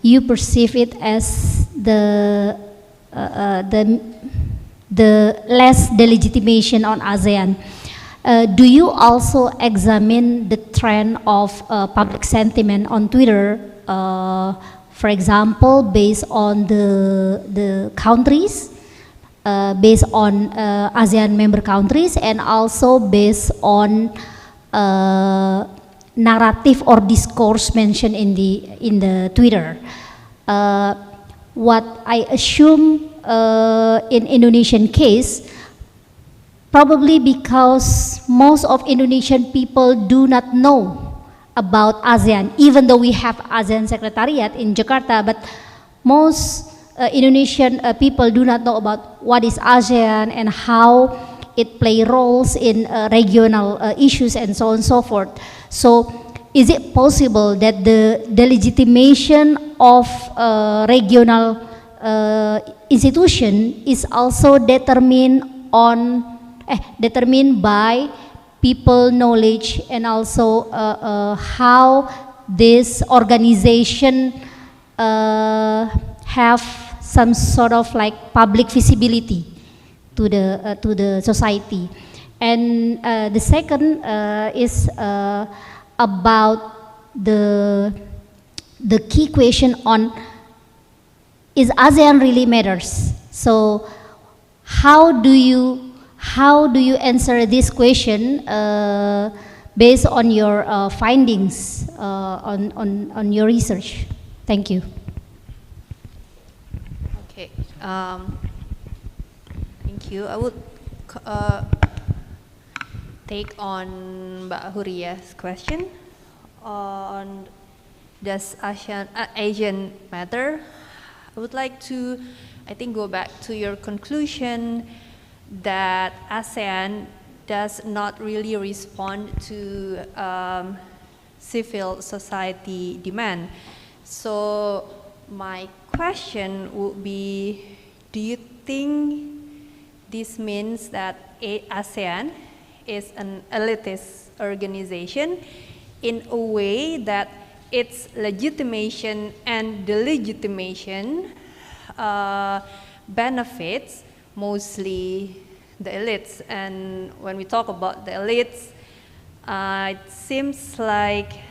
you perceive it as the less delegitimation on ASEAN. Do you also examine the trend of public sentiment on Twitter, for example, based on the countries? Based on ASEAN member countries, and also based on narrative or discourse mentioned in the Twitter. What I assume in Indonesian case, probably because most of Indonesian people do not know about ASEAN, even though we have ASEAN Secretariat in Jakarta, but most Indonesian people do not know about what is ASEAN and how it play roles in regional issues and so on and so forth. So is it possible that the delegitimation of regional institution is also determined by people knowledge, and also how this organization have some sort of like public visibility to the society? And the second is about the key question on is ASEAN really matters? So how do you answer this question based on your findings on your research? Thank you. Okay. Thank you. I would take on Mbak Huria's question on does Asian matter? I would like to, I think, go back to your conclusion that ASEAN does not really respond to civil society demand. So my question would be, do you think this means that ASEAN is an elitist organization in a way that its legitimation and delegitimation benefits mostly the elites? And when we talk about the elites, it seems like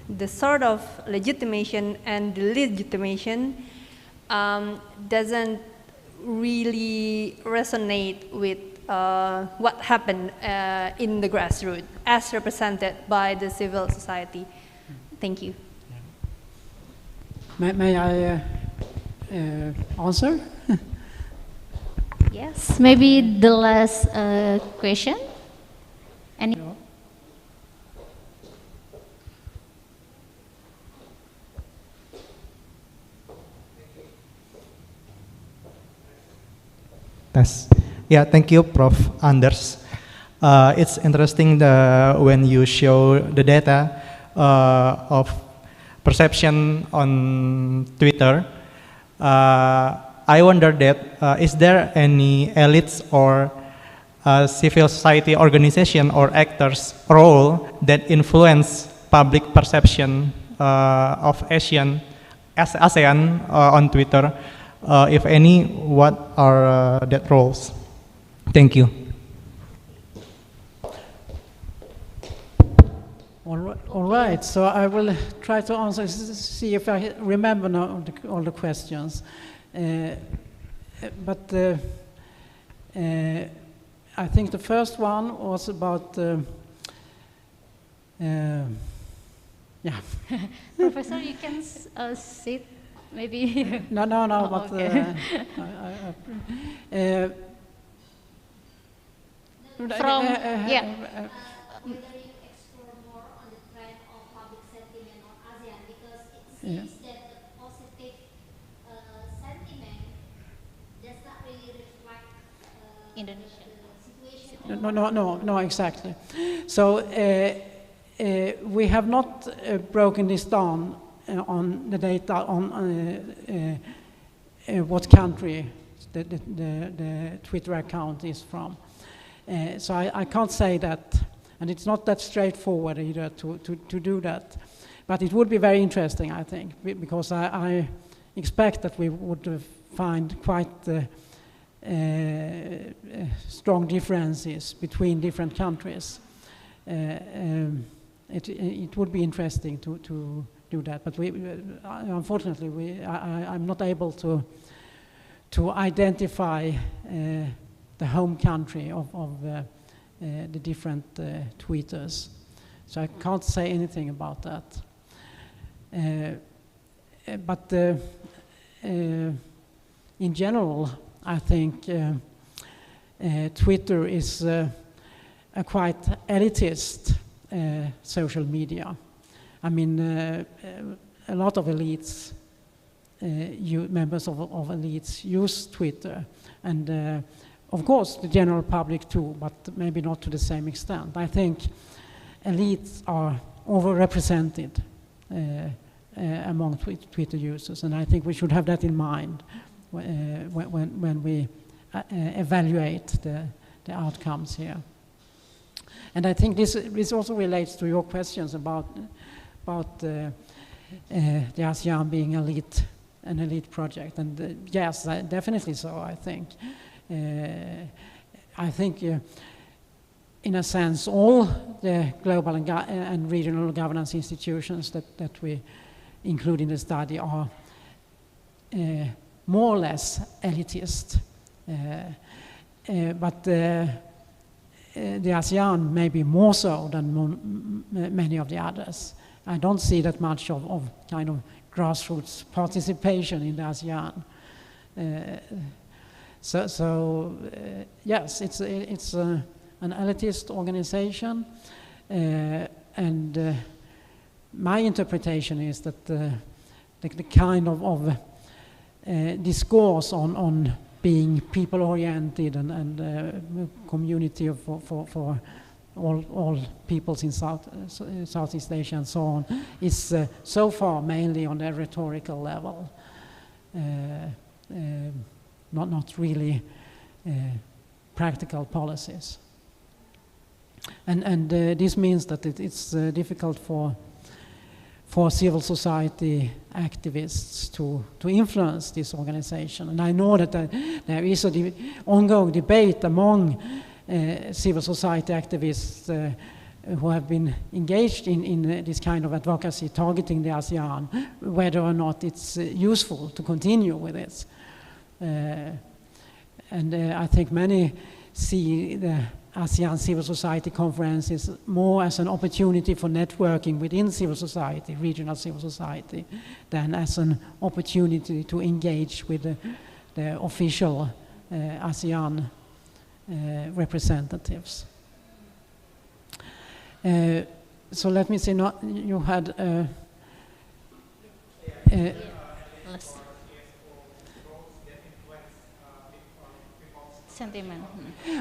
the sort of legitimation and delegitimation doesn't really resonate with what happened in the grassroots as represented by the civil society. Thank you. May I answer? Yes, maybe the last question. Any? Yeah, thank you, Prof. Anders. It's interesting when you show the data of perception on Twitter. I wonder that is there any elites or civil society organization or actors role that influence public perception of ASEAN on Twitter? If any, what are that roles? Thank you. All right, so I will try to answer, see if I remember now all the questions. But I think the first one was about, yeah. Professor, you can sit, maybe. No, Oh, but okay. From, yeah. Whether you explore more on the trend of public sentiment on ASEAN, because it seems that the positive sentiment does not really reflect Indonesia. the situation. No, exactly. So we have not broken this down on the data on what country the Twitter account is from. So I can't say that, and it's not that straightforward either to do that. But it would be very interesting, I think, because I expect that we would find quite strong differences between different countries. It would be interesting to do that, but unfortunately I'm not able to identify the home country of the different tweeters, so I can't say anything about that. But in general, I think Twitter is a quite elitist social media. I mean, a lot of elites, members of elites use Twitter, and of course the general public too, but maybe not to the same extent. I think elites are overrepresented among Twitter users, and I think we should have that in mind when we evaluate the outcomes here. And I think this also relates to your questions about the ASEAN being an elite project, and yes, definitely so. I think in a sense all the global and regional governance institutions that we include in the study are more or less elitist. But the ASEAN may be more so than many of the others. I don't see that much of kind of grassroots participation in the ASEAN. Yes, it's an elitist organization, and my interpretation is that the kind of discourse on being people-oriented and community for all peoples in Southeast Asia and so on is so far mainly on the rhetorical level, not really practical policies. And this means that it's difficult for civil society activists to influence this organization. And I know that there is an ongoing debate among civil society activists who have been engaged in this kind of advocacy targeting the ASEAN, whether or not it's useful to continue with this. And I think many see the ASEAN Civil Society Conferences more as an opportunity for networking within civil society, regional civil society, than as an opportunity to engage with the official ASEAN representatives. So let me see, you had sentiment.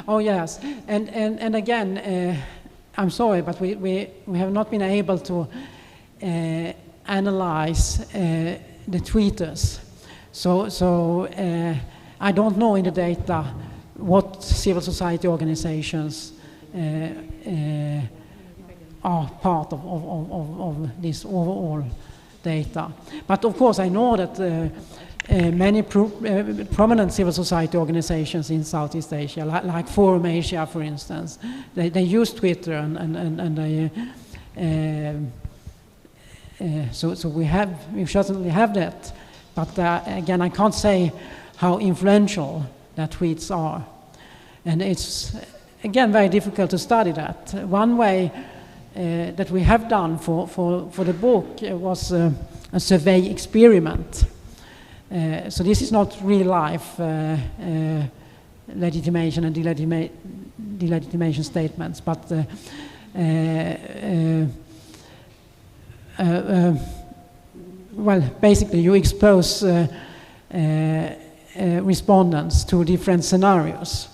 Oh yes, and again, I'm sorry, but we have not been able to analyze the tweeters. So I don't know in the data what civil society organizations are part of this overall data. But of course, I know that many prominent civil society organizations in Southeast Asia, like Forum Asia, for instance, they use Twitter, and they, so we certainly have that. But again, I can't say how influential that tweets are, and it's again very difficult to study that. One way that we have done for the book was a survey experiment. So this is not real life legitimation and delegitimation statements, but well, basically you expose respondents to different scenarios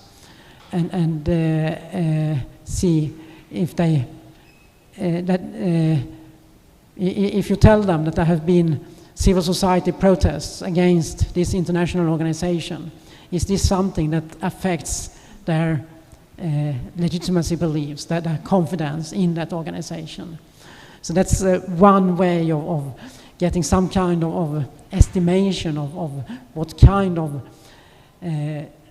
and see if they if you tell them that there have been civil society protests against this international organization, is this something that affects their legitimacy beliefs, their confidence in that organization? So that's one way of getting some kind of estimation of what kind of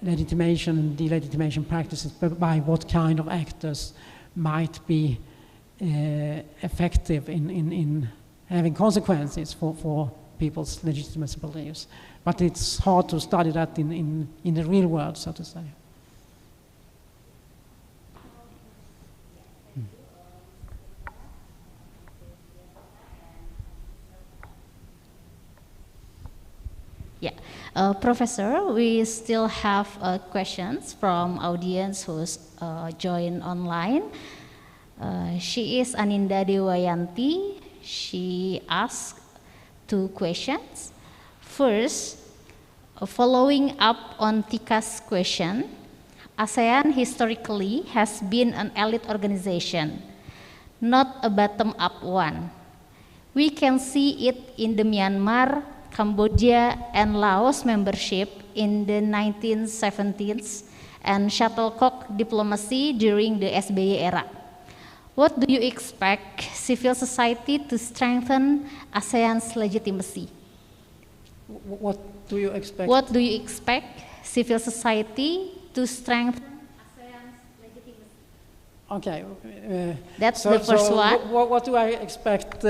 legitimation and delegitimation practices by what kind of actors might be effective in having consequences for people's legitimacy beliefs. But it's hard to study that in the real world, so to say. Yeah, Professor, we still have questions from audience who's joined online. She is Aninda Dewayanti. She asked 2 questions. First, following up on Tika's question, ASEAN historically has been an elite organization, not a bottom-up one. We can see it in the Myanmar, Cambodia, and Laos membership in the 1970s and shuttlecock diplomacy during the SBY era. What do you expect civil society to strengthen ASEAN's legitimacy? What do you expect? What do you expect civil society to strengthen ASEAN's legitimacy? Okay. That's the first one. What do I expect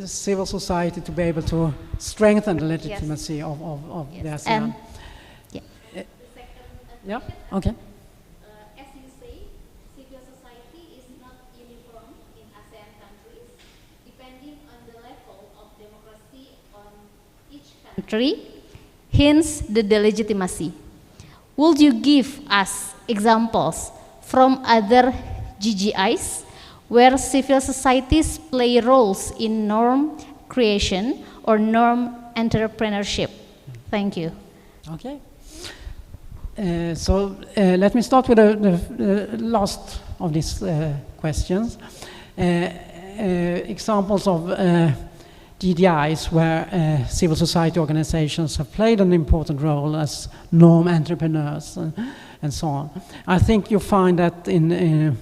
civil society to be able to strengthen the legitimacy of the ASEAN. And, yeah. Yeah, okay. As you say, civil society is not uniform in ASEAN countries, depending on the level of democracy on each country, hence the delegitimacy. Would you give us examples from other GGIs where civil societies play roles in norm creation or norm entrepreneurship? Thank you. Okay. So let me start with the last of these questions. Examples of GDIs where civil society organizations have played an important role as norm entrepreneurs and so on. I think you find that in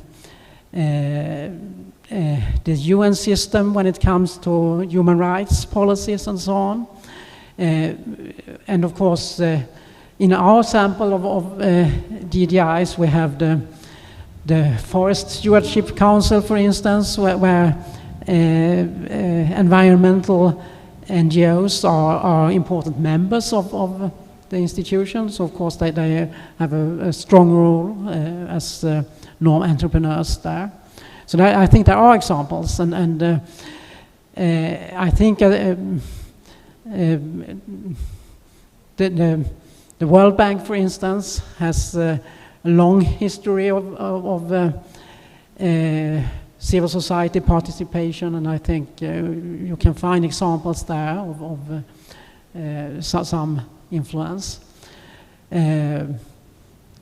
the UN system when it comes to human rights policies and so on. And of course, in our sample of GDIs, we have the Forest Stewardship Council, for instance, where environmental NGOs are important members of the institutions. Of course, they have a strong role as norm entrepreneurs there. So I think there are examples, and I think the World Bank, for instance, has a long history of civil society participation, and I think you can find examples there of some influence.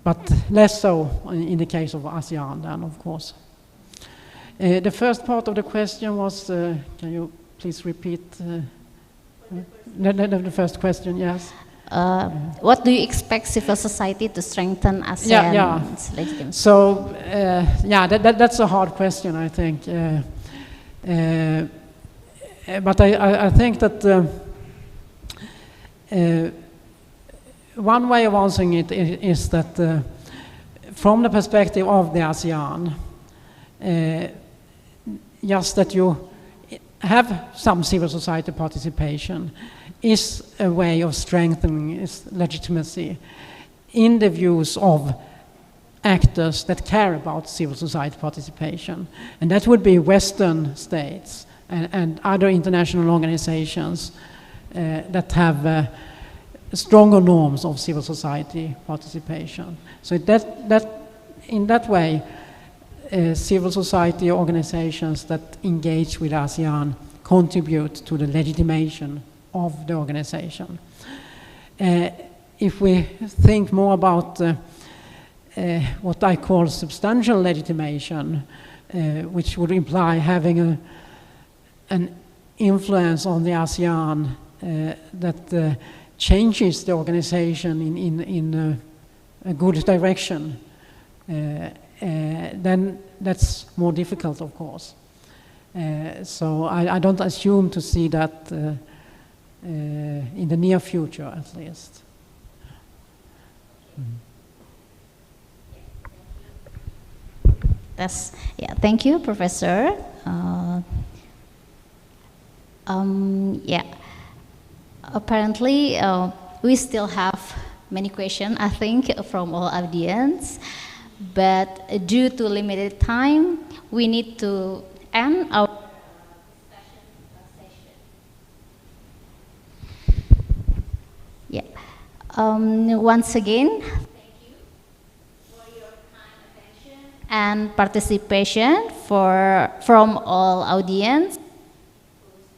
But less so in the case of ASEAN then, of course. The first part of the question was, can you please repeat the first question, yes? What do you expect civil society to strengthen ASEAN's legitimacy? So, that's a hard question, I think. But I think that one way of answering it is that from the perspective of the ASEAN, just that you have some civil society participation is a way of strengthening its legitimacy in the views of actors that care about civil society participation. And that would be Western states and other international organizations that have stronger norms of civil society participation. So in that way, civil society organizations that engage with ASEAN contribute to the legitimation of the organization. If we think more about what I call substantial legitimation, which would imply having an influence on the ASEAN that changes the organization in a good direction, then that's more difficult, of course. So I don't assume to see that in the near future, at least. Thank you, Professor. Apparently, we still have many questions, I think, from our audience. But due to limited time, we need to end our session. Once again, thank you for your kind attention and participation from all audience who's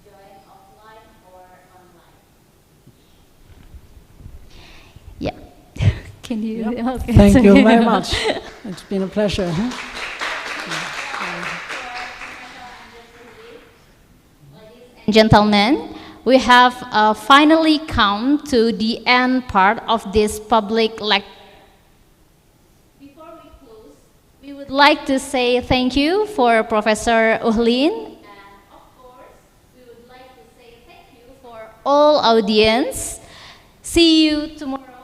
joined offline or online. Can you? Yep. Okay. Thank you very much. It's been a pleasure. Ladies and gentlemen, we have finally come to the end part of this public lecture. Before we close, we would like to say thank you for Professor Uhlin, and of course, we would like to say thank you for all audience. See you tomorrow.